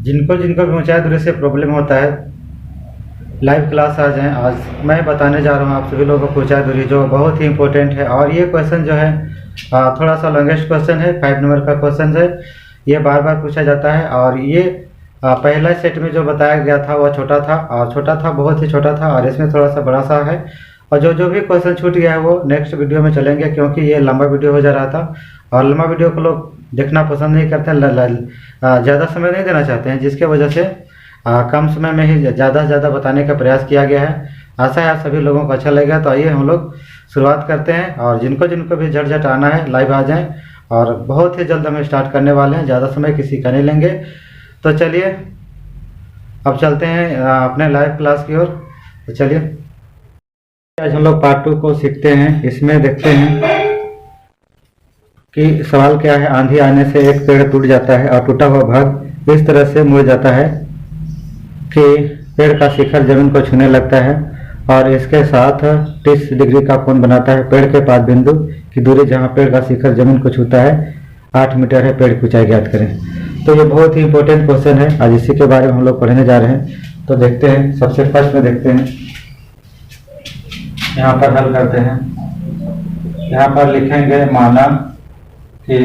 जिनको जिनको भी ऊंचाई दूरी से प्रॉब्लम होता है, लाइव क्लास आ जाएं। आज मैं बताने जा रहा हूं आप सभी लोगों को ऊंचाई दूरी, जो बहुत ही इंपॉर्टेंट है। और ये क्वेश्चन जो है थोड़ा सा लॉन्गेस्ट क्वेश्चन है, 5 नंबर का क्वेश्चन है। ये बार बार पूछा जाता है। और ये पहला सेट में जो बताया गया था वह छोटा था, और छोटा था, बहुत ही छोटा था। और इसमें थोड़ा सा बड़ा सा है। और जो भी क्वेश्चन छूट गया है वो नेक्स्ट वीडियो में चलेंगे, क्योंकि ये लंबा वीडियो हो जा रहा था। और लंबा वीडियो को लोग देखना पसंद नहीं करते हैं, ज़्यादा समय नहीं देना चाहते हैं, जिसके वजह से कम समय में ही ज़्यादा से ज़्यादा बताने का प्रयास किया गया है। आशा है आप सभी लोगों को अच्छा लगेगा। तो आइए हम लोग शुरुआत करते हैं। और जिनको जिनको भी झट आना है लाइव आ जाएं। और बहुत ही जल्द हम स्टार्ट करने वाले हैं, ज़्यादा समय किसी का नहीं लेंगे। तो चलिए अब चलते हैं अपने लाइव क्लास की ओर। तो चलिए आज हम लोग पार्ट 2 को सीखते हैं। इसमें देखते हैं कि सवाल क्या है। आंधी आने से एक पेड़ टूट जाता है और टूटा हुआ भाग इस तरह से मुड़ जाता है कि पेड़ का शिखर जमीन को छूने लगता है और इसके साथ 30 डिग्री का कोण बनाता है। पेड़ के पास बिंदु की दूरी जहां पेड़ का शिखर जमीन को छूता है 8 मीटर है। पेड़ की ऊंचाई ज्ञात करें। तो ये बहुत ही इंपॉर्टेंट क्वेश्चन है, आज इसी के बारे में हम लोग पढ़ने जा रहे हैं। तो देखते हैं, सबसे फर्स्ट में देखते हैं, यहाँ पर हल करते हैं। यहाँ पर लिखेंगे माना कि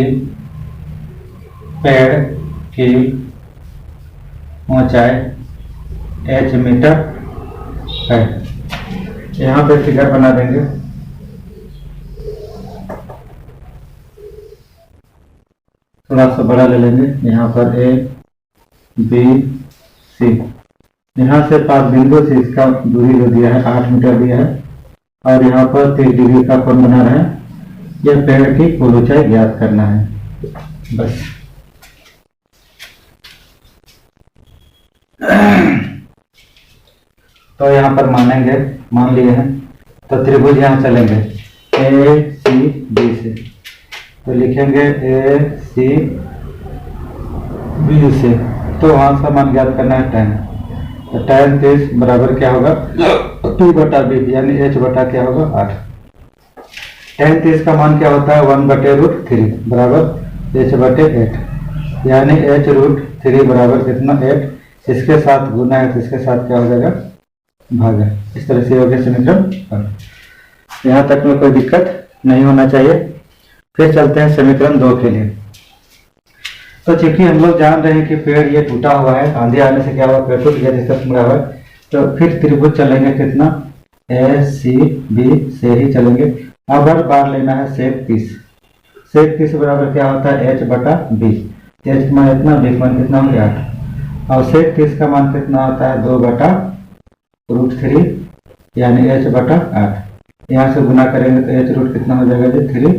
पेड़ की ऊंचाई h मीटर है। यहाँ पे फिगर बना देंगे। थोड़ा सा बड़ा ले लेंगे। यहाँ पर A B C, यहाँ से 5 बिंदु से इसका दूरी जो दिया है 8 मीटर दिया है। और यहाँ पर 30 डिग्री का कोण बना रहे हैं। यह पेड़ की कुल ऊंचाई ज्ञात करना है, बस। तो यहाँ पर मानेंगे, मान लिए हैं। तो त्रिभुज यहाँ चलेंगे A C B से। तो लिखेंगे A C B से। तो वहाँ का मान ज्ञात करना है tan। तो tan 30 बराबर क्या होगा 2/b, यानी h बटा क्या होगा 8। tan 30 का मान क्या होता है 1/√3 बराबर h/8, यानी h√3 बराबर कितना 8। इसके साथ गुना है तो इसके साथ क्या हो जाएगा भागा। इस तरह से हो गया समीकरण। यहाँ तक में कोई दिक्कत नहीं होना चाहिए। फिर चलते हैं समीकरण 2 के लिए। तो चूंकि हम लोग जान रहे हैं कि पेड़ ये टूटा हुआ है, आंधी आने से क्या हुआ पेड़ टूट गया, जिसका मुड़ा हुआ है। तो फिर त्रिभुज चलेंगे कितना A C B से ही चलेंगे। अब हर बार लेना है sec 30। sec 30 बराबर क्या होता है h/b। h का मान इतना, b का मान कितना हो गया 8। और sec 30 का मान कितना होता है 2/√3, यानी h/8। यहाँ से गुना करेंगे तो h रूट कितना हो जाएगा जी 3,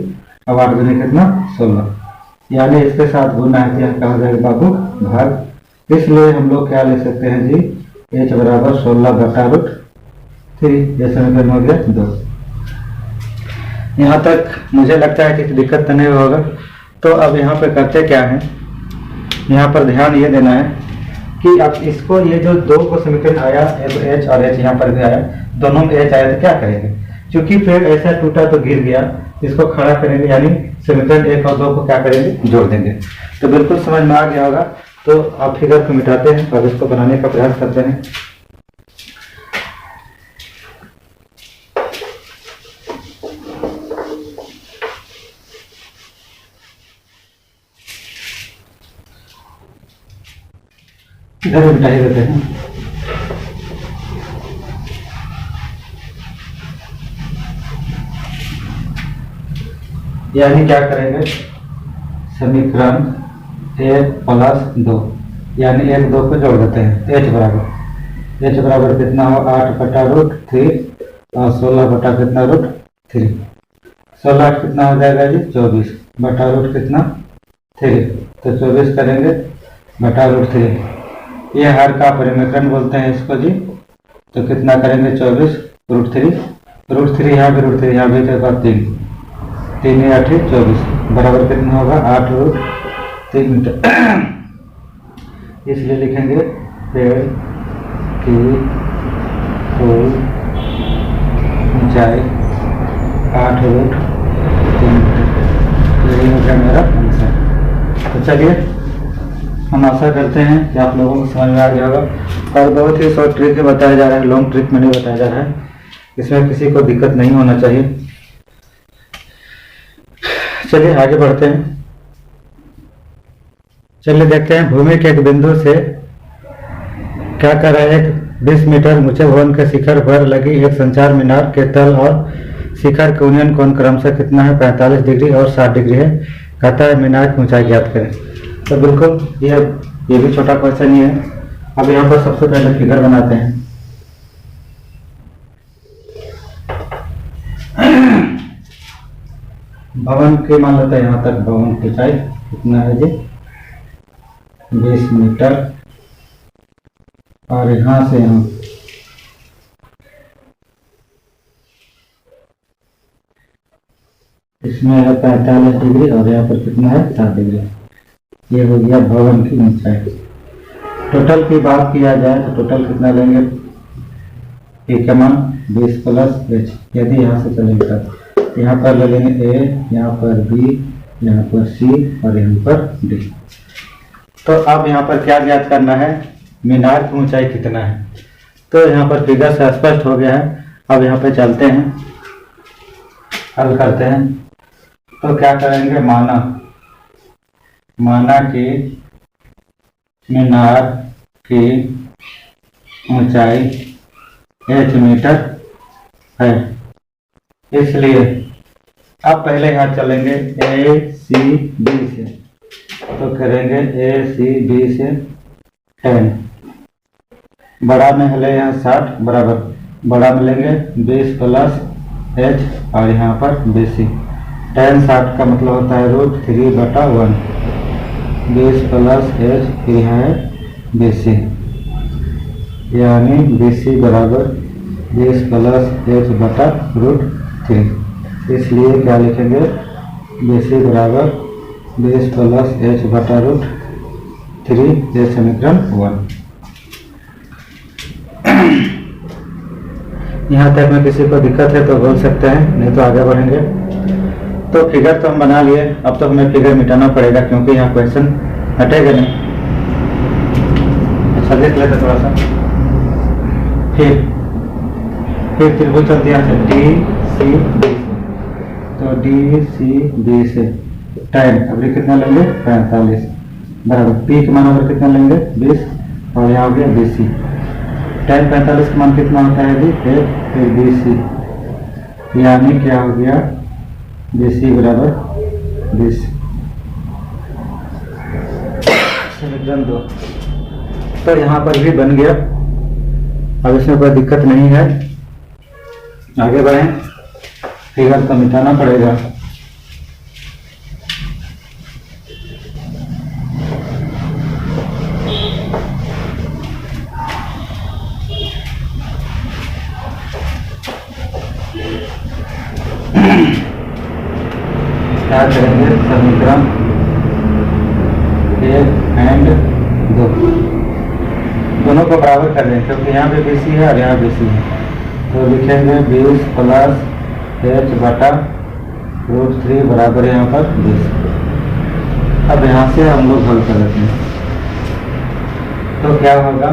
अब 8 गुने कितना 16, यानी इसके साथ गुना है। यहाँ क्या हो जाएगा बाबू भाग। इसलिए हम लोग क्या ले सकते हैं जी h बराबर 16/√3। ये समीकरण हो गया 2। यहाँ तक मुझे लगता है कि दिक्कत तो नहीं होगा। तो अब यहाँ पे करते क्या है, यहाँ पर ध्यान ये देना है कि अब इसको, ये जो 2 को समीकरण आया h और h यहाँ पर भी आया, दोनों में h आया तो क्या करेंगे। क्योंकि पेड़ ऐसा टूटा तो गिर गया, इसको खड़ा करेंगे, यानी समीकरण 1 और 2 को क्या करेंगे जोड़ देंगे। तो बिल्कुल समझ में आ गया होगा। तो आप फिगर को मिटाते हैं और इसको बनाने का प्रयास करते हैं। इधर मिटा ही देते हैं। यानी क्या करेंगे समीकरण 1 + 2, यानी 1 2 को जोड़ देते हैं। h बराबर कितना हो 8/√3 और 16 बटा कितना √3। 16 कितना हो जाएगा जी 24 बटा रूट कितना 3। तो 24 करेंगे बटा √3। ये हर का परिमेकरण बोलते हैं इसको जी। तो कितना करेंगे 24 √3 यहाँ भी √3 यहाँ भी तो 3 8 24 बराबर कितना होगा 8√3 मीटर। इसलिए लिखेंगे पेड़ की कुल ऊंचाई 8√3 मीटर। यही हो गया मेरा आंसर। तो चलिए हम आशा करते हैं कि आप लोगों को समझ में आ गया होगा और बहुत ही शॉर्ट ट्रिक बताया जा रहा है, लॉन्ग ट्रिक में नहीं बताया जा रहा है। इसमें किसी को दिक्कत नहीं होना चाहिए। चलिए आगे बढ़ते हैं। चलिए देखते हैं भूमि के एक बिंदु से क्या कर रहा है। एक 20 मीटर ऊंचे भवन के शिखर पर लगी एक संचार मीनार के तल और शिखर के उन्नयन कोण क्रमशः कितना है, 45 डिग्री और 60 डिग्री है। कहता है मीनार की ऊंचाई ज्ञात करें। तो बिल्कुल ये भी छोटा क्वेश्चन ही है। अब यहाँ पर सबसे पहले फिगर बनाते हैं। भवन के मान लेते हैं यहाँ तक भवन की ऊंचाई कितना है जी, 20 मीटर और यहाँ से यहाँ इसमें है 45 डिग्री और यहाँ पर कितना है 60 डिग्री। ये हो गया भवन की ऊंचाई। टोटल की बात किया जाए तो टोटल कितना लेंगे, ए का मान 20 प्लस एच। यदि यहाँ से चलेंगे तब यहाँ पर ले लेंगे ए, यहाँ पर बी, यहाँ पर सी और यहाँ पर डी। तो अब यहाँ पर क्या ज्ञात करना है, मीनार की ऊंचाई कितना है। तो यहाँ पर फिगर से स्पष्ट हो गया है। अब यहाँ पे चलते हैं, हल करते हैं। तो क्या करेंगे, माना कि मीनार की ऊंचाई h मीटर है, इसलिए अब पहले यहाँ चलेंगे ए सी बी से। तो करेंगे ए सी बी से 10, बड़ा में हले यहाँ 60 बराबर, बड़ा में लेंगे 20 प्लस h और यहाँ पर BC। 10 60 का मतलब होता है √3/1, 20 प्लस h फिर यहाँ है BC, यानी BC बराबर 20 प्लस h/√3। इसलिए क्या लिखेंगे, BC बराबर 20 प्लस h/√3। ये समीकरण 1। यहाँ तक में किसी को दिक्कत है तो बोल सकते हैं, नहीं तो आगे बढ़ेंगे। तो फिगर तो हम बना लिए, अब तो हमें फिगर मिटाना पड़ेगा क्योंकि यहाँ क्वेश्चन हटेगा नहीं। अच्छा देख लेते थोड़ा सा। फिर त्रिभुज चलते हैं डी सी बी से। तो डी सी बी से 10, अभी कितना लेंगे 45 बराबर, पी के मान अगर कितना लेंगे 20 और यहाँ हो गया BC। 10 45 का मान कितना होता है जी, फिर BC, यानी क्या हो गया BC बराबर 20। समीकरण 2। तो यहाँ पर भी बन गया, अब इसमें कोई दिक्कत नहीं है। आगे बढ़ें, फिगर तो मिटाना पड़ेगा। क्या करेंगे, समीकरण 1 एंड 2 दोनों को बराबर कर देंगे क्योंकि यहाँ पे BC है और यहाँ BC है। तो लिखेंगे 20 प्लस h/√3 बराबर यहाँ पर 20। अब यहाँ से हम लोग हल कर लेते हैं। तो क्या होगा,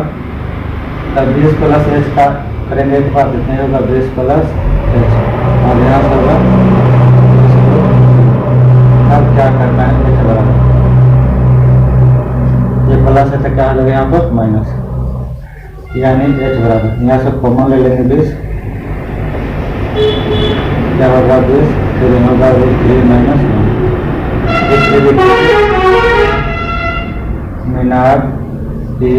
तब 20 प्लस h का करेंगे तो बात इतने होगा 20 प्लस h और यहाँ से होगा। अब क्या करना है, h बराबर ये प्लस है तो क्या हो जाएगा यहाँ पर माइनस, यानी h बराबर यहाँ से कॉमन ले लेंगे 20, क्या होगा 20, फिर होगा √3 - 1। इसलिए मीनार की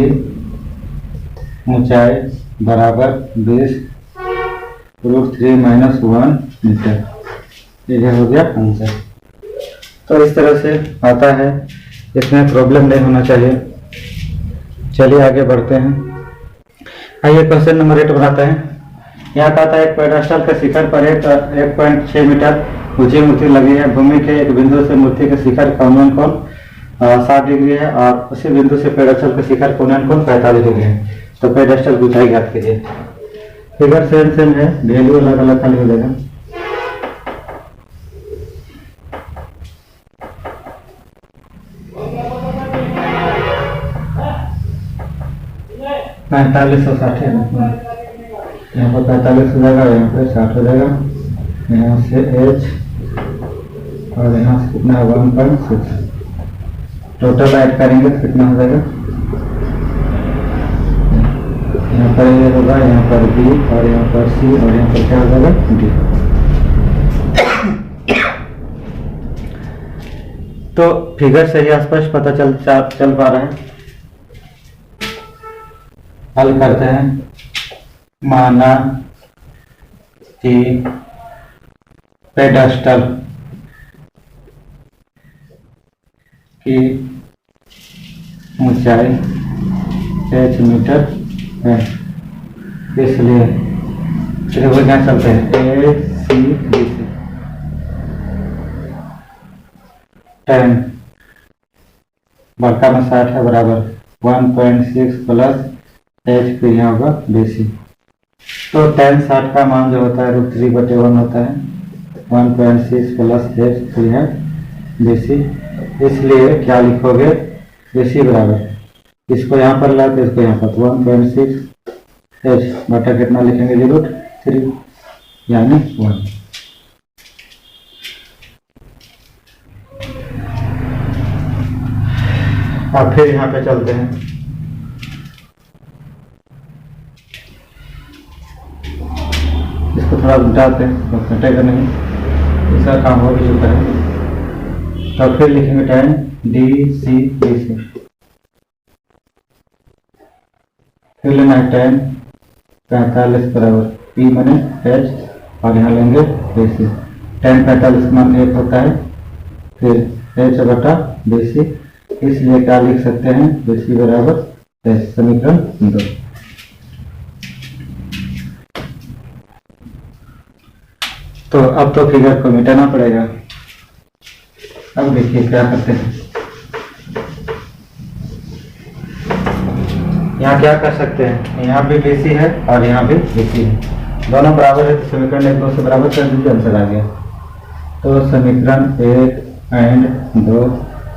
ऊंचाई बराबर 20 √3 - 1 मीटर। ये हो गया आंसर। तो इस तरह से आता है, इसमें प्रॉब्लम नहीं होना चाहिए। चलिए आगे बढ़ते हैं। आइए क्वेश्चन नंबर 8 बनाते हैं। यहाँ कहता है एक पेडेस्टल के शिखर पर 1.6 मीटर ऊंची मूर्ति लगी है। भूमि के एक बिंदु से मूर्ति के शिखर का उन्नयन कोण 60 डिग्री है और उसी बिंदु से पेडेस्टल के शिखर का उन्नयन कोण 45 डिग्री है। तो पेडेस्टल की ऊंचाई ज्ञात कीजिए। फिगर सेम है, वैल्यू अलग अलग खाली हो जाएगा। 4560 है ना, यहाँ पर 45 हो जाएगा, यहाँ पे 60 हो जाएगा, यहाँ से h और यहाँ से कितना है 1.6, टोटल ऐड करेंगे तो कितना हो जाएगा, यहाँ पर ये होगा, यहाँ पर b और यहाँ पर c और यहाँ पर क्या हो जाएगा d। तो फिगर से ही स्पष्ट पता चल पा रहा है। हल करते हैं। माना कि पेडेस्टल की ऊंचाई 8 मीटर है, इसलिए त्रिभुज यहाँ चलते हैं ए सी बी से tan बड़का में 60 है बराबर 1.6 प्लस एच फिर यहाँ होगा BC। तो tan 60 का मान जो होता है √3/1 होता है 1.6 प्लस एच फिर है BC। इसलिए क्या लिखोगे, BC बराबर इसको यहाँ पर ला तो इसको यहाँ पर 1.6 एच बटा कितना लिखेंगे √3 यानी 1। अब फिर यहाँ पे चलते हैं। इसको थोड़ा उल्टाते हैं तो कटेगा नहीं, इसका काम हो भी चुका है। तो फिर लिखेंगे tan DC फिर लेना है tan 45 बराबर P माने H और यहाँ लेंगे BC। tan 45 मान 1 होता है, फिर H बटा BC, इसलिए क्या लिख सकते हैं BC बराबर H। समीकरण 2। तो अब तो फिगर को मिटाना पड़ेगा। अब देखिए क्या करते हैं। यहाँ क्या कर सकते हैं, यहाँ भी BC है और यहाँ भी BC है, दोनों बराबर है तो समीकरण 1 2 से बराबर कर दीजिए, आंसर आ गया। तो समीकरण 1 एंड 2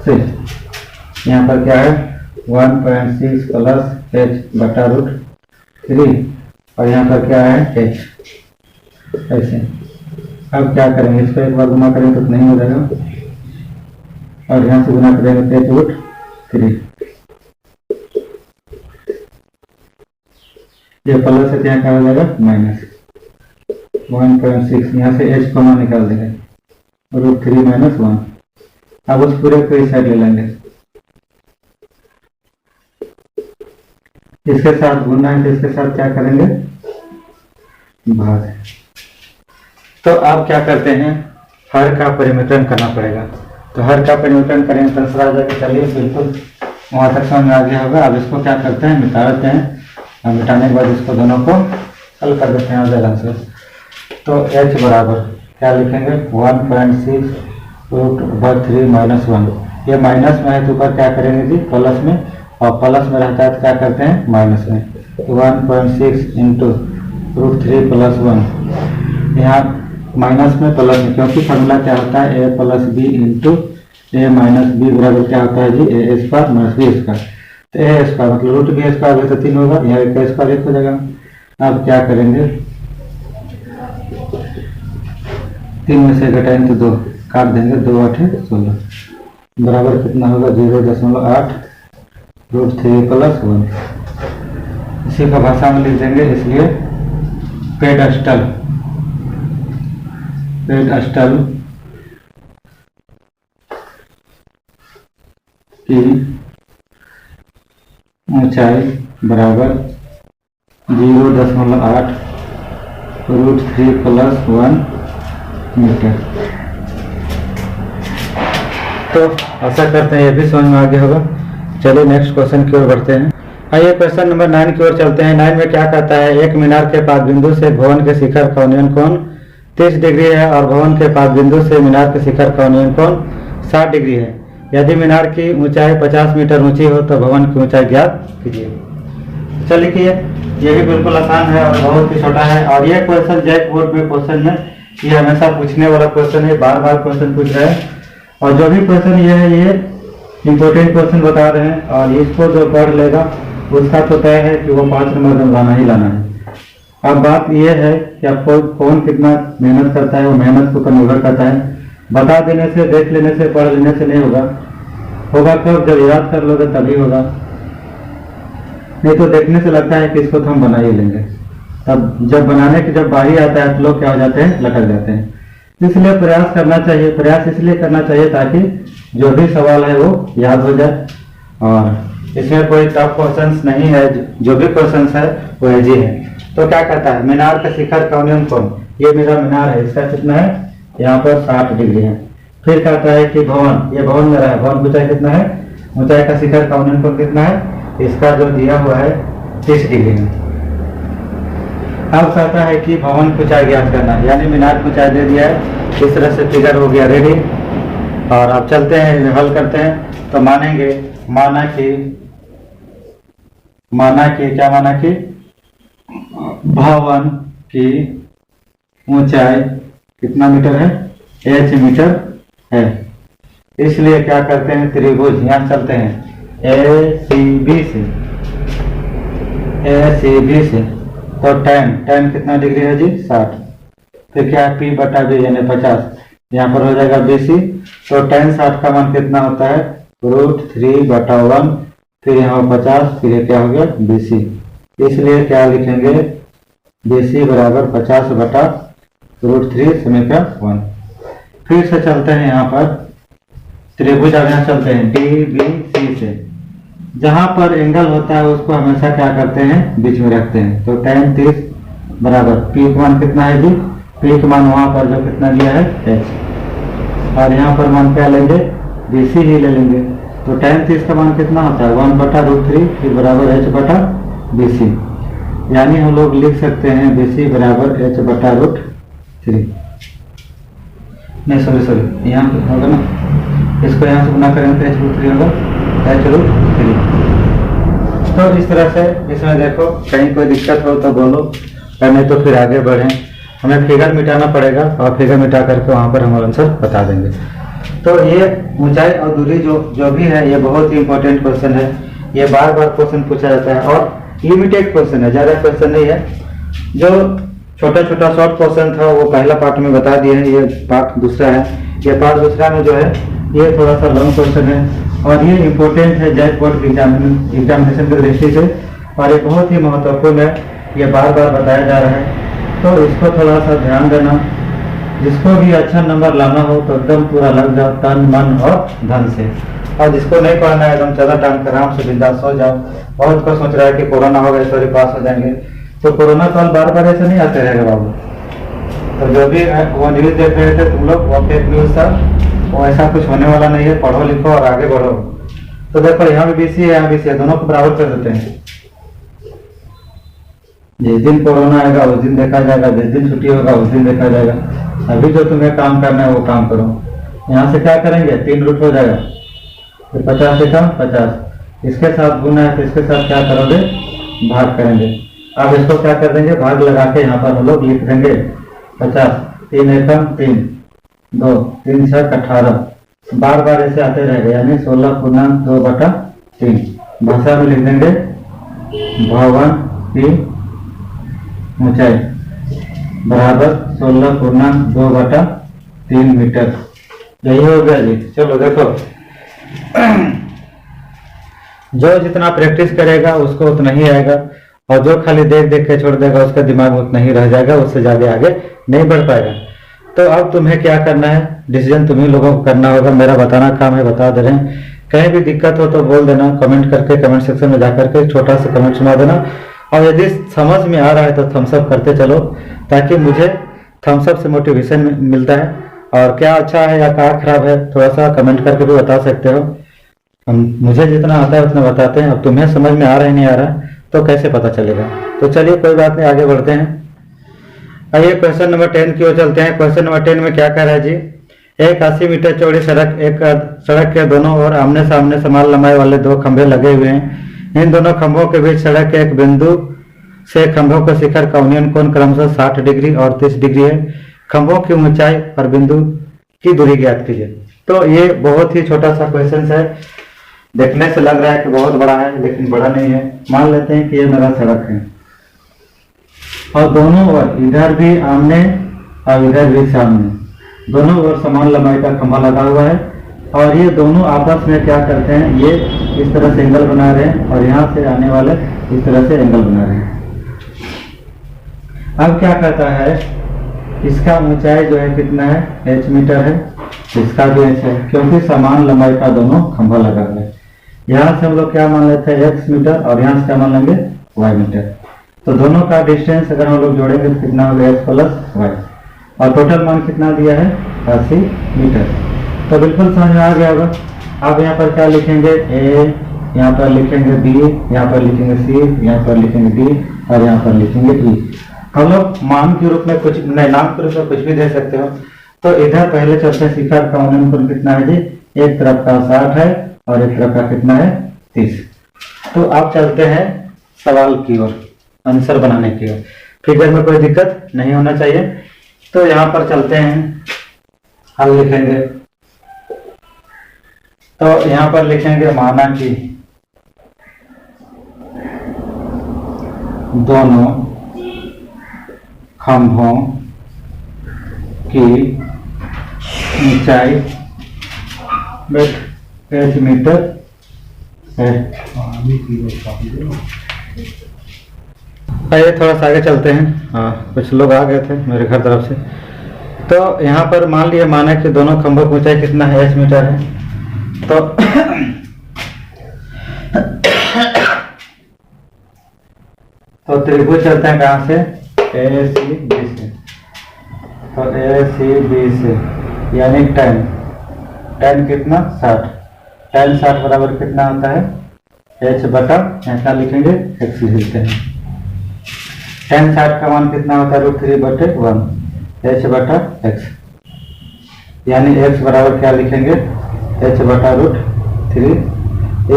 से यहाँ पर क्या है 1.6 प्लस h बटा √3 और यहाँ पर क्या है h, ऐसे। अब क्या करेंगे, इसको एक बार गुना करेंगे तो नहीं हो जाएगा और यहाँ से गुना करेंगे तो √3, ये प्लस है तो यहाँ क्या हो जाएगा माइनस 1.6, यहाँ से h कॉमन निकाल देंगे √3 - 1। अब उस पूरे को इस साइड ले लेंगे, इसके साथ गुना है तो इसके साथ क्या करेंगे भाग। तो अब क्या करते हैं, हर का परिवर्तन करना पड़ेगा। तो हर का परिवर्तन करेंगे तो आंसर आ जाएगा। चलिए बिल्कुल वहां तक समझ में आ गया होगा। अब इसको क्या करते हैं, मिटा देते हैं और मिटाने के बाद इसको दोनों को हल कर देते हैं, आ जाएगा आंसर। तो h बराबर क्या लिखेंगे 1.6 √3 - 1। ये माइनस में है तो ऊपर क्या करेंगे जी प्लस में, और प्लस में रहता है तो क्या करते हैं माइनस में। 1.6 इंटू √3 + 1, यहाँ माइनस में प्लस में, क्योंकि फॉर्मूला क्या होता है a + b into a - b बराबर क्या होता है जी a² - b²। तो a² मतलब √b² तो 3 होगा, यहाँ a² 1 हो जाएगा। अब क्या करेंगे, 3 में से घटाएंगे तो 2 काट देंगे, 2 8 16 बराबर कितना होगा 0.8 √3 + 1। इसी का भाषा में लिख देंगे, इसलिए पेडेस्टल की ऊंचाई बराबर 0.8 √3 + 1 मीटर। तो आशा करते हैं ये भी समझ में आ गया होगा। चलिए नेक्स्ट क्वेश्चन की ओर बढ़ते हैं। आइए क्वेश्चन नंबर 9 की ओर चलते हैं। 9 में क्या कहता है, एक मीनार के पाद बिंदु से भवन के शिखर का उन्नयन कोण 30 डिग्री है और भवन के पाद बिंदु से मीनार के शिखर का उन्नयन कोण 60 डिग्री है। यदि मीनार की ऊंचाई 50 मीटर ऊंची हो तो भवन की ऊंचाई ज्ञात कीजिए। चलिए लिखिए, ये भी बिल्कुल आसान है और बहुत ही छोटा है। और ये क्वेश्चन जैक बोर्ड में क्वेश्चन है, ये हमेशा पूछने वाला क्वेश्चन है, बार बार क्वेश्चन पूछ रहे हैं। और जो भी क्वेश्चन ये है, ये इम्पोर्टेंट क्वेश्चन बता रहे हैं और इसको जो पढ़ लेगा उसका तो तय है कि वो 5 नंबर में लाना ही लाना है। अब बात यह है कि आपको कौन कितना मेहनत करता है, वो मेहनत को निर्भर करता है। बता देने से, देख लेने से, पढ़ लेने से नहीं होगा। होगा कब? जब याद कर लोगे तभी होगा। नहीं तो देखने से लगता है कि इसको तो हम बना ही लेंगे, तब जब बनाने की जब बारी आता है तो लोग क्या हो जाते हैं, लटक जाते हैं। इसलिए प्रयास करना चाहिए। प्रयास इसलिए करना चाहिए ताकि जो भी सवाल है वो याद हो जाए, और इसमें कोई टफ क्वेश्चंस नहीं है, जो भी क्वेश्चंस है वो इजी है। तो क्या कहता है, मीनार का शिखर कौन कौन? ये मेरा मीनार है, इसका कितना है, यहाँ पर 60 डिग्री है। फिर कहता है कि भवन, ये भवन मेरा है, भवन ऊंचाई कितना है, ऊंचाई का शिखर कौन कौन कितना है, इसका जो दिया हुआ है 30 डिग्री में। अब कहता है कि भवन की ऊंचाई ज्ञात करना है, यानी मीनार की ऊंचाई दे दिया है। इस तरह से फिगर हो गया रेडी। और अब चलते हैं, हल करते हैं। तो मानेंगे, माना कि क्या माना कि भवन की ऊंचाई कितना मीटर है, h मीटर है। इसलिए क्या करते हैं, त्रिभुज यहाँ चलते हैं ACB से, तो tan कितना डिग्री है जी, 60। फिर क्या है, P बटा B यानी 50, यहाँ पर हो जाएगा BC। तो tan 60 का मान कितना होता है, √3/1। फिर यहाँ 50, फिर ये क्या हो गया BC। इसलिए क्या लिखेंगे, BC बराबर 50 बटा √3 समीकरण 1। फिर से चलते हैं यहाँ पर त्रिभुज, अब यहाँ चलते हैं DBC से। जहां पर एंगल होता है उसको हमेशा क्या करते हैं, बीच में रखते हैं। तो tan 30 बराबर P का मान कितना है जी, P का मान वहां पर जो कितना दिया है h, और यहाँ पर मान क्या लेंगे, BC ही ले लेंगे। तो tan 30 का मान कितना होता है 1/√3, फिर बराबर h बटा BC। यानी हम लोग लिख सकते हैं BC बराबर h बटा √3। नहीं सॉरी यहाँ पे होगा ना, इसको यहाँ से गुना करेंगे तो h√3 होगा, h√3। तो इस तरह से इसमें देखो, कहीं कोई दिक्कत हो तो बोलो, नहीं तो फिर आगे बढ़ें। हमें फिगर मिटाना पड़ेगा, और फिगर मिटा करके वहाँ पर हम आंसर बता देंगे। तो ये ऊंचाई और दूरी जो भी है, ये बहुत ही इंपॉर्टेंट क्वेश्चन है। ये बार बार क्वेश्चन पूछा जाता है, और लिमिटेड क्वेश्चन है, ज़्यादा क्वेश्चन नहीं है। जो छोटा छोटा शॉर्ट क्वेश्चन था वो पहला पार्ट में बता दिए हैं, ये पार्ट दूसरा है। ये पार्ट दूसरा में जो है ये थोड़ा सा लॉन्ग क्वेश्चन है, और ये इम्पोर्टेंट है जैक बोर्ड एग्जामिनेशन की दृष्टि से, और ये बहुत ही महत्वपूर्ण है, ये बार बार बताया जा रहा है। तो इसको थोड़ा सा ध्यान देना। जिसको भी अच्छा नंबर लाना हो तो एकदम पूरा लग जाओ, तन मन और धन से। और जिसको नहीं पढ़ना है एकदम ज़्यादा टाइम कर आराम से बिंदास हो जाओ। बहुत को सोच रहा है कि कोरोना होगा इस बार पास हो जाएंगे, तो कोरोना काल बार बार ऐसे नहीं आते रहेगा बाबू। तो जो भी वो न्यूज़ देख रहे थे तुम लोग, वो फेक न्यूज़ था, वो ऐसा कुछ होने वाला नहीं है। पढ़ो लिखो और आगे बढ़ो। तो देखो यहाँ भी BC है, यहाँ BC है, दोनों को बराबर कर देते हैं। जिस दिन कोरोना आएगा उस दिन देखा जाएगा, जिस दिन छुट्टी होगा उस दिन देखा जाएगा। अभी जो तुम्हें काम करना है वो काम करो। यहाँ से क्या करेंगे, 3 रूट हो जाएगा, फिर 50 से कम 50, इसके साथ गुना है तो इसके साथ क्या करोगे, भाग करेंगे। अब इसको क्या कर देंगे, भाग लगा के यहाँ पर हम लोग लिख देंगे 50, 3 एकम 3, 2, 3 6 18। बार बार ऐसे आते रहेगा, यानी 16/2/3। भाषा में लिख देंगे भवन की ऊंचाई बराबर 16/2/3 मीटर। यही हो गया जी। चलो देखो, जो जितना प्रैक्टिस करेगा उसको उतना ही आएगा, और जो खाली देख देख के छोड़ देगा उसका दिमाग में उतना ही रह जाएगा, उससे ज़्यादा आगे नहीं बढ़ पाएगा। तो अब तुम्हें क्या करना है, डिसीजन तुम्ही लोगों को करना होगा। मेरा बताना काम है, बता दे रहे हैं। कहीं भी दिक्कत हो तो बोल देना, कमेंट करके, कमेंट सेक्शन में जाकर के छोटा सा कमेंट सुना देना। और यदि समझ में आ रहा है तो थम्स अप करते चलो, ताकि मुझे थम्स अप से मोटिवेशन मिलता है। और क्या अच्छा है या क्या खराब है थोड़ा सा कमेंट करके भी बता सकते हो। मुझे जितना आता है उतना बताते हैं। अब तुम्हें समझ में आ रहा है नहीं आ रहा तो कैसे पता चलेगा। तो चलिए कोई बात नहीं, आगे बढ़ते हैं। आइए क्वेश्चन नंबर 10 की ओर चलते हैं। क्वेश्चन नंबर 10 में क्या कह रहा है जी, एक 80 मीटर चौड़ी सड़क, एक सड़क के दोनों ओर आमने सामने समान लंबाई वाले 2 खंभे लगे हुए हैं। इन दोनों खंभों के बीच सड़क के एक बिंदु से खंभों का शिखर का यूनियन कोण क्रमशः 60 डिग्री और 30 डिग्री है। खंभों की ऊंचाई और बिंदु की दूरी ज्ञात कीजिए। तो ये बहुत ही छोटा सा क्वेश्चन है, देखने से लग रहा है कि बहुत बड़ा है, लेकिन बड़ा नहीं है। मान लेते हैं कि ये मेरा सड़क है और दोनों ओर इधर भी आमने और इधर भी सामने, दोनों ओर समान लंबाई का खंभा लगा हुआ है और ये दोनों आपस में क्या करते हैं, ये इस तरह से एंगल बना रहे हैं और यहाँ से आने वाले इस तरह से एंगल बना रहे हैं। अब क्या कहता है, इसका ऊंचाई जो है कितना है, h मीटर है, इसका भी h है, क्योंकि समान लंबाई का दोनों खंभा लगा हुआ है। यहाँ से हम लोग क्या मान लेते हैं, x मीटर, और यहाँ से क्या मान लेंगे, y मीटर। तो दोनों का डिस्टेंस अगर हम लोग जोड़ेंगे तो कितना होगा, x प्लस y, और टोटल मान कितना दिया है, 80 मीटर। तो बिल्कुल समझ में आ गया होगा। अब यहाँ पर क्या लिखेंगे, a, यहाँ पर लिखेंगे b, यहाँ पर लिखेंगे c, यहाँ पर लिखेंगे d और यहाँ पर लिखेंगे e। हम लोग मान के रूप में कुछ नहीं, नाम के रूप में कुछ भी दे सकते हो। तो इधर पहले चलते हैं, शिखर का अनुमान कितना है जी, एक तरफ का 60 है और एक तरफ का कितना है, 30। तो आप चलते हैं सवाल की ओर, आंसर बनाने की ओर। फिगर में कोई दिक्कत नहीं होना चाहिए। तो यहाँ पर चलते हैं, हल लिखेंगे। तो यहाँ पर लिखेंगे, माना कि दोनों खंभों की ऊंचाई h मीटर है। आइए थोड़ा सा आगे चलते हैं। कुछ लोग आ गए थे मेरे घर तरफ से। तो यहाँ पर मान लिया, माना कि दोनों खंभों की ऊंचाई कितना है, h मीटर है। तो त्रिभुज चलते हैं कहाँ से, ए सी बी से। तो ए सी बी से यानी tan कितना, 60। tan 60 बराबर कितना होता है, h बटा, यहाँ क्या लिखेंगे, x लिखते हैं। tan 60 का मान कितना होता है, √3/1, h बटा x, यानी x बराबर क्या लिखेंगे, h बटा √3।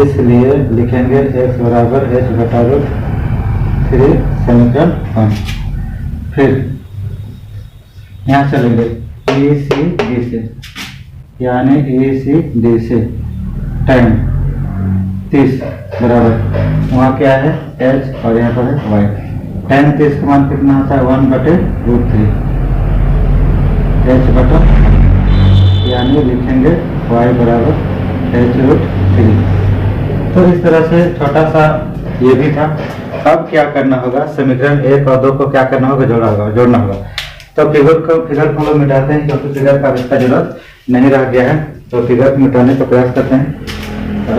इसलिए लिखेंगे x बराबर h बटा √3, समीकरण 1। फिर यहाँ चलेंगे ए सी डी से, यानी ए सी डी से tan 30 बराबर, वहाँ क्या है, h और यहाँ पर है y। tan 30 का मान कितना होता है, 1/√3, h बटा, यानी लिखेंगे y बराबर h√3। तो इस तरह से छोटा सा ये भी था। अब क्या करना होगा, समीकरण 1 और 2 को क्या करना होगा, जोड़ना होगा। तो फिगर को लोग मिटाते हैं, क्योंकि फिगर का इसका जरूरत नहीं रह गया है। तो फिगर को मिटाने का प्रयास करते हैं,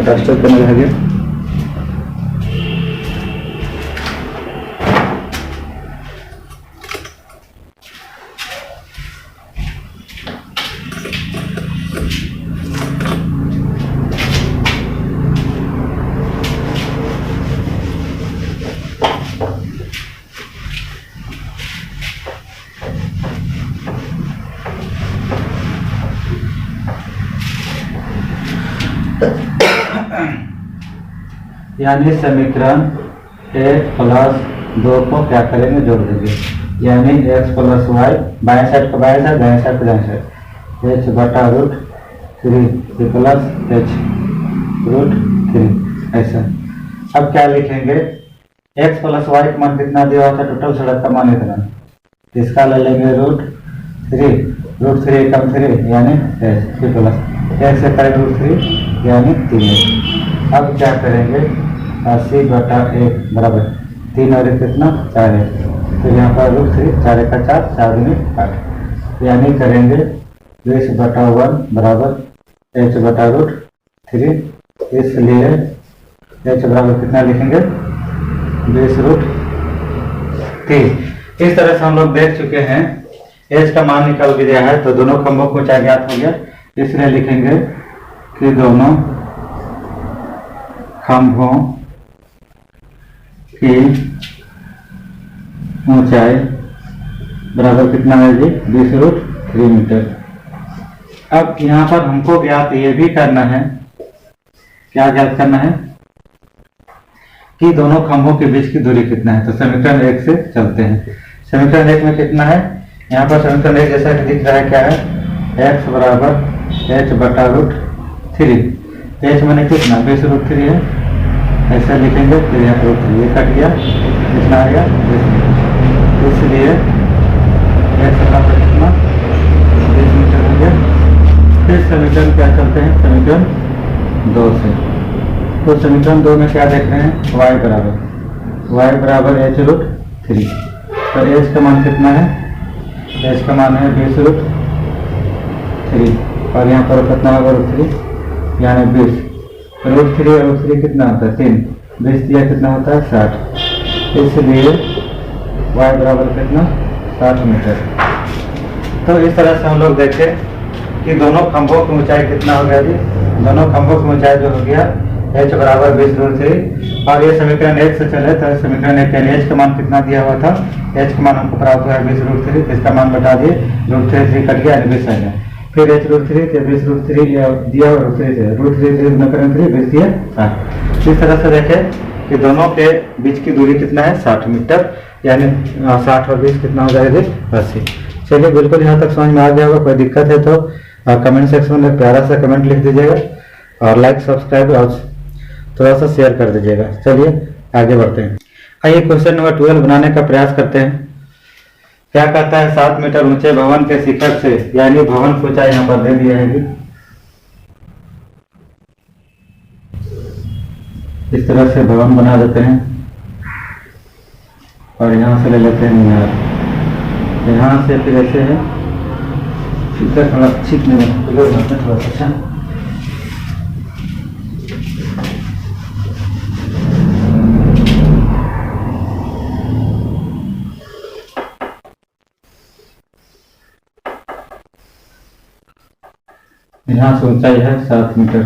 डस्टर करने रह गया। यानी समीकरण 1 प्लस 2 को क्या करेंगे, जोड़ देंगे, यानी x प्लस वाई, बाएं साइड को बाएं साइड, दाएं साइड को दाएं साइड, h बटा √3 प्लस h √3, ऐसा। अब क्या लिखेंगे, x प्लस वाई का मान कितना दिया हुआ था, टोटल सड़क का मान इतना, इसका ले लेंगे √3 कम 3 यानी h प्लस x से करेंगे √3 यानी 3h। अब क्या करेंगे, 80/1 बराबर 3 और 1 कितना, 4 है। तो यहाँ पर √3, 4 का 4, 4 दूनी 8, यानी करेंगे 20/1 बराबर h बटा √3। इसलिए h बराबर कितना लिखेंगे, 20√3। इस तरह से हम लोग देख चुके हैं, h का मान निकल भी गया है। तो दोनों खंभों को ऊंचाई ज्ञात हो गया, इसलिए लिखेंगे कि दोनों खंभों की ऊंचाई बराबर कितना है जी, 20√3 मीटर। अब यहाँ पर हमको ज्ञात ये भी करना है, क्या ज्ञात करना है, कि दोनों खंभों के बीच की दूरी कितना है। तो समीकरण 1 से चलते हैं। समीकरण 1 में कितना है, यहाँ पर समीकरण 1 जैसा कि दिख रहा है, क्या है, x बराबर h बटा √3। एच मैंने कितना 20√3 है, ऐसा लिखेंगे, फिर यहाँ पर √3 ये कट गया, कितना आ गया 20 मीटर। इसलिए एच बराबर कितना 20 मीटर हो गया। फिर समीकरण क्या चलते हैं, समीकरण 2 से। तो समीकरण 2 में क्या देख रहे हैं, y बराबर h√3। तो h का मान कितना है, h का मान है 20√3 और यहाँ पर कितना होगा √3 यानी 20। √3 और √3 कितना होता है 3, 20 दिया कितना होता है 60। इसलिए y बराबर कितना 60 मीटर। तो इस तरह से हम लोग देखें कि दोनों खंभों की ऊंचाई कितना हो गया जी, दोनों खंभों की ऊंचाई जो हो गया h बराबर 20√3। और ये समीकरण 1 से चले तो समीकरण 1 यानी h का मान कितना दिया हुआ था, h का मान हमको प्राप्त हुआ है 20√3, इसका मान बता दिए, √3 कट गया 20 आ गया। फिर h√3 थे 20√3 दिया और √3 थे, √3 गुना करें 20 दिया 60। इस तरह से देखें कि दोनों के बीच की दूरी कितना है 60 मीटर, यानी 60 और 20 कितना हो जाएगा 80। चलिए बिल्कुल यहाँ तक समझ में आ गया होगा। कोई दिक्कत है तो कमेंट सेक्शन में प्यारा सा कमेंट लिख दीजिएगा और लाइक सब्सक्राइब और थोड़ा सा शेयर कर दीजिएगा। चलिए आगे बढ़ते हैं। आइए क्वेश्चन नंबर 12 बनाने का प्रयास करते हैं। क्या कहता है, 7 मीटर ऊंचे भवन के शिखर से, यानी भवन की ऊंचाई यहाँ पर दे दिया है। इस तरह से भवन बना देते हैं और यहाँ से ले लेते हैं मीनार, यहाँ से फिर ऐसे है थोड़ा ठीक नहीं थोड़ा सा। यहाँ से ऊंचाई है 7 मीटर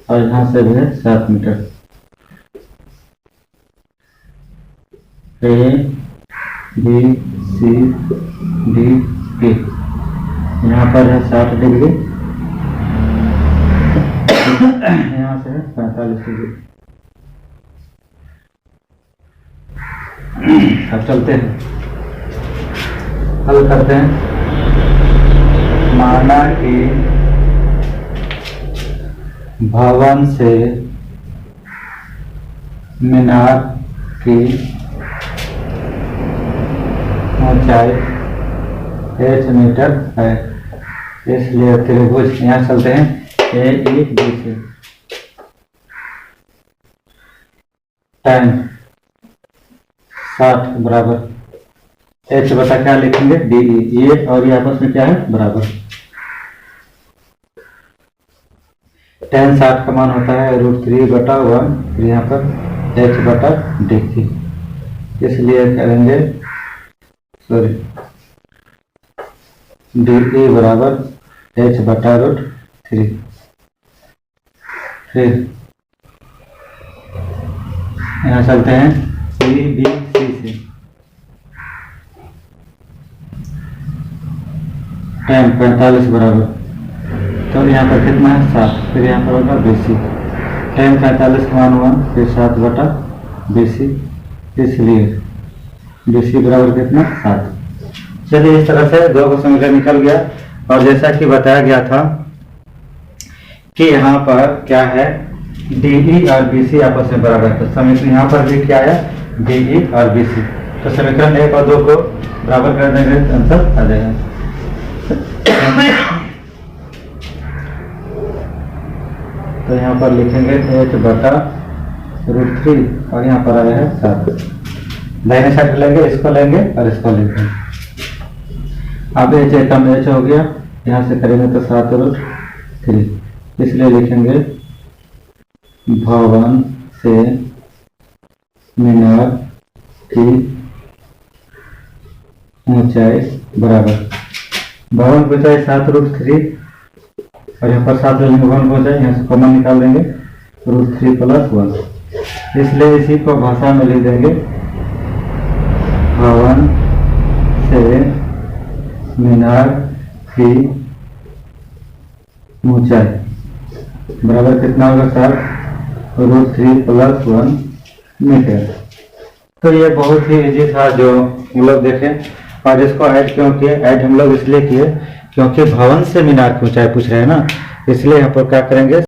और यहाँ से भी है 7 metre. A B C D E, यहाँ पर है 60 डिग्री, यहाँ से है 45 डिग्री। अब चलते हैं, हल करते हैं। माना कि भवन से मीनार की ऊंचाई h मीटर है, इसलिए त्रिभुज, यहाँ चलते हैं ए ई बी से, tan 60 बराबर h बता क्या लिखेंगे डी ई, ये और ये आपस में क्या है बराबर। tan 60 का मान होता है √3/1, फिर यहाँ पर h/d3, इसलिए करेंगे डी बराबर h/√3। फिर यहाँ चलते हैं सी बी सी से, tan 45 बराबर, तो यहाँ पर कितना है 7, फिर यहाँ पर होगा BC, tan 45 का मान हुआ फिर 7/BC, इसलिए BC बराबर कितना 7। चलिए इस तरह से 2 का समीकरण निकल गया। और जैसा कि बताया गया था कि यहाँ पर क्या है DE और BC आपस में बराबर है, तो समीकरण यहाँ पर भी क्या है DE और BC, तो समीकरण 1 और 2 को बराबर कर देंगे तो आंसर आ जाएगा। तो यहाँ पर लिखेंगे h/√3 और यहाँ पर आया है 7। दाहिने साइड लेंगे, इसको लेंगे और इसको लेंगे। अब h कम h हो गया, यहाँ से करेंगे तो 7√3, इसलिए लिखेंगे भवन से मीनार की ऊंचाई बराबर, भवन की ऊंचाई 7√3 और यहाँ पर 7 लेंगे, भवन की ऊंचाई यहाँ से कॉमन निकाल देंगे √3+1, इसलिए इसी को भाषा में लिख देंगे भवन से मीनार की ऊंचाई बराबर कितना होगा 7√3+1 मीटर। तो ये बहुत ही इजी था जो हम लोग देखें, और इसको ऐड क्यों किए, ऐड हम लोग इसलिए किए क्योंकि भवन से मीनार की ऊंचाई पूछ रहे हैं ना, इसलिए यहाँ पर क्या करेंगे,